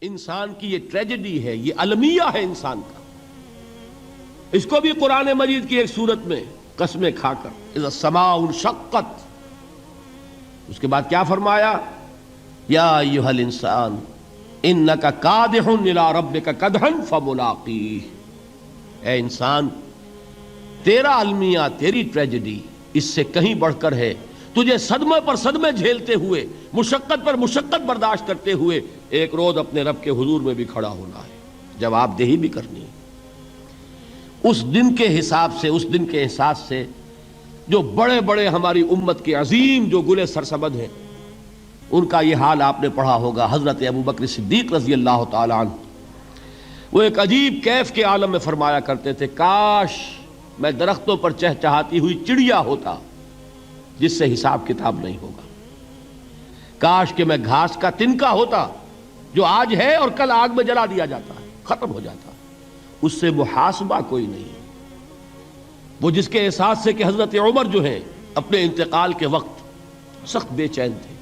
انسان کی یہ ٹریجڈی ہے، یہ المیہ ہے انسان کا. اس کو بھی قرآن مجید کی ایک سورت میں قسمیں کھا کر اذا السماء انشقت، اس کے بعد کیا فرمایا؟ یا ایھا الانسان انک کادح الی ربک کدحا فملاقیہ. اے انسان، تیرا المیہ، تیری ٹریجڈی اس سے کہیں بڑھ کر ہے. تجھے صدمے پر صدمے جھیلتے ہوئے، مشقت پر مشقت برداشت کرتے ہوئے ایک روز اپنے رب کے حضور میں بھی کھڑا ہونا ہے، جواب دہی بھی کرنی ہے. اس دن کے حساب سے، اس دن کے احساس سے جو بڑے بڑے ہماری امت کے عظیم جو گلے سرسبد ہیں، ان کا یہ حال آپ نے پڑھا ہوگا. حضرت ابوبکر صدیق رضی اللہ تعالی عنہ وہ ایک عجیب کیف کے عالم میں فرمایا کرتے تھے، کاش میں درختوں پر چہچہاتی ہوئی چڑیا ہوتا جس سے حساب کتاب نہیں ہوگا. کاش کہ میں گھاس کا تنکا ہوتا جو آج ہے اور کل آگ میں جلا دیا جاتا ہے، ختم ہو جاتا، اس سے محاسبہ کوئی نہیں. وہ جس کے احساس سے کہ حضرت عمر جو ہیں اپنے انتقال کے وقت سخت بے چین تھے.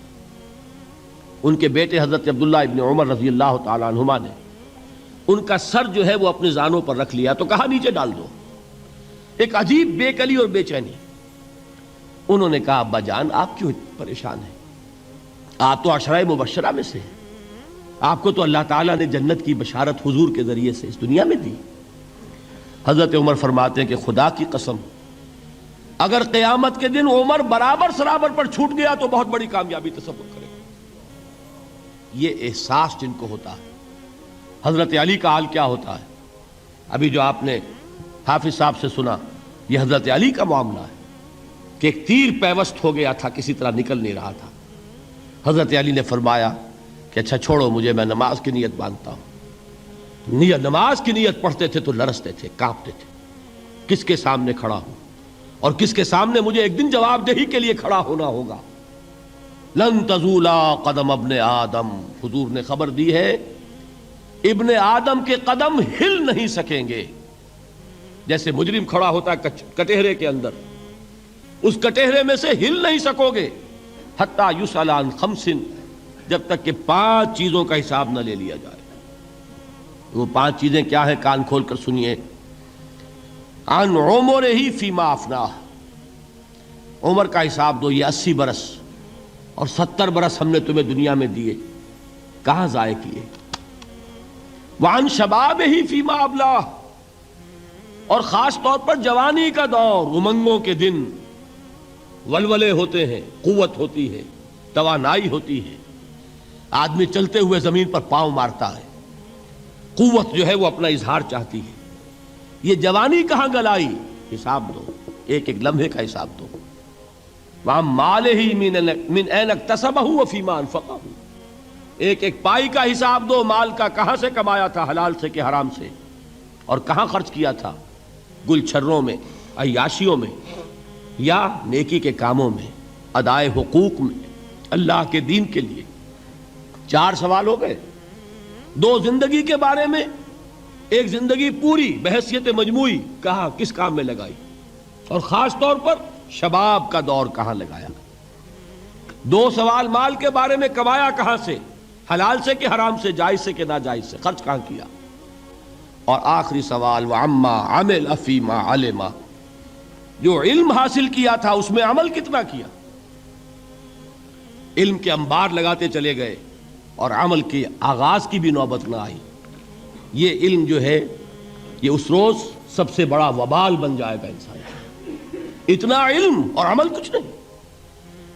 ان کے بیٹے حضرت عبداللہ ابن عمر رضی اللہ تعالی عنہما نے ان کا سر جو ہے وہ اپنے زانوں پر رکھ لیا تو کہا نیچے ڈال دو. ایک عجیب بے کلی اور بے چینی. انہوں نے کہا ابا جان آپ کیوں پریشان ہیں؟ آپ تو عشرہ مبشرہ میں سے ہیں، آپ کو تو اللہ تعالیٰ نے جنت کی بشارت حضور کے ذریعے سے اس دنیا میں دی. حضرت عمر فرماتے ہیں کہ خدا کی قسم اگر قیامت کے دن عمر برابر سرابر پر چھوٹ گیا تو بہت بڑی کامیابی تصور کرے. یہ احساس جن کو ہوتا ہے. حضرت علی کا حال کیا ہوتا ہے؟ ابھی جو آپ نے حافظ صاحب سے سنا، یہ حضرت علی کا معاملہ ہے کہ ایک تیر پیوست ہو گیا تھا، کسی طرح نکل نہیں رہا تھا. حضرت علی نے فرمایا کہ اچھا چھوڑو مجھے، میں نماز کی نیت باندھتا ہوں. نماز کی نیت پڑھتے تھے تو لرزتے تھے، کانپتے تھے. کس کے سامنے کھڑا ہوں اور کس کے سامنے مجھے ایک دن جواب دہی کے لیے کھڑا ہونا ہوگا. لن تزولا قدم ابن آدم، حضور نے خبر دی ہے ابن آدم کے قدم ہل نہیں سکیں گے. جیسے مجرم کھڑا ہوتا ہے کٹہرے کے اندر، اس کٹہرے میں سے ہل نہیں سکو گے حتی یسأل عن خمس، جب تک کہ 5 چیزوں کا حساب نہ لے لیا جائے. وہ 5 چیزیں کیا ہیں؟ کان کھول کر سنیے. عن عمرہ فیما افناہ، عمر کا حساب دو. یہ 80 برس اور 70 برس ہم نے تمہیں دنیا میں دیے، کہاں ضائع کیے. وعن شبابہ فیما ابلاہ، اور خاص طور پر جوانی کا دور، امنگوں کے دن، ولولے ہوتے ہیں، قوت ہوتی ہے، توانائی ہوتی ہے، آدمی چلتے ہوئے زمین پر پاؤں مارتا ہے، قوت جو ہے وہ اپنا اظہار چاہتی ہے. یہ جوانی کہاں گلائی؟ حساب دو، ایک ایک لمحے کا حساب دو. وہاں مالہ من این اکتسبہ وفیما انفقہ، ایک ایک پائی کا حساب دو. مال کا کہاں سے کمایا تھا، حلال سے کہ حرام سے، اور کہاں خرچ کیا تھا، گل چھروں میں، عیاشیوں میں، یا نیکی کے کاموں میں، ادائے حقوق میں، اللہ کے دین کے لیے. 4 سوال ہو گئے. 2 زندگی کے بارے میں، ایک زندگی پوری بحیثیت مجموعی کہاں کس کام میں لگائی، اور خاص طور پر شباب کا دور کہاں لگایا. 2 سوال مال کے بارے میں، کمایا کہاں سے، حلال سے کہ حرام سے، جائز سے کہ ناجائز سے، خرچ کہاں کیا. اور آخری سوال وعما عمل فیما علم، جو علم حاصل کیا تھا اس میں عمل کتنا کیا. علم کے انبار لگاتے چلے گئے اور عمل کے آغاز کی بھی نوبت نہ آئی. یہ علم جو ہے یہ اس روز سب سے بڑا وبال بن جائے گا انسان. اتنا علم اور عمل کچھ نہیں،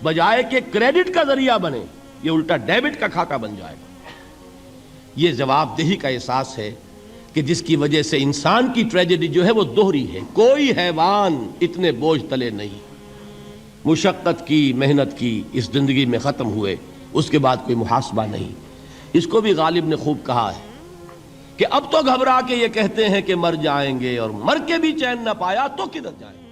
بجائے کہ کریڈٹ کا ذریعہ بنے یہ الٹا ڈیبٹ کا کھاتا بن جائے گا. یہ جواب دہی کا احساس ہے کہ جس کی وجہ سے انسان کی ٹریجڈی جو ہے وہ دوہری ہے. کوئی حیوان اتنے بوجھ تلے نہیں، مشقت کی، محنت کی، اس زندگی میں ختم ہوئے، اس کے بعد کوئی محاسبہ نہیں. اس کو بھی غالب نے خوب کہا ہے کہ اب تو گھبرا کے یہ کہتے ہیں کہ مر جائیں گے، اور مر کے بھی چین نہ پایا تو کدھر جائیں گے.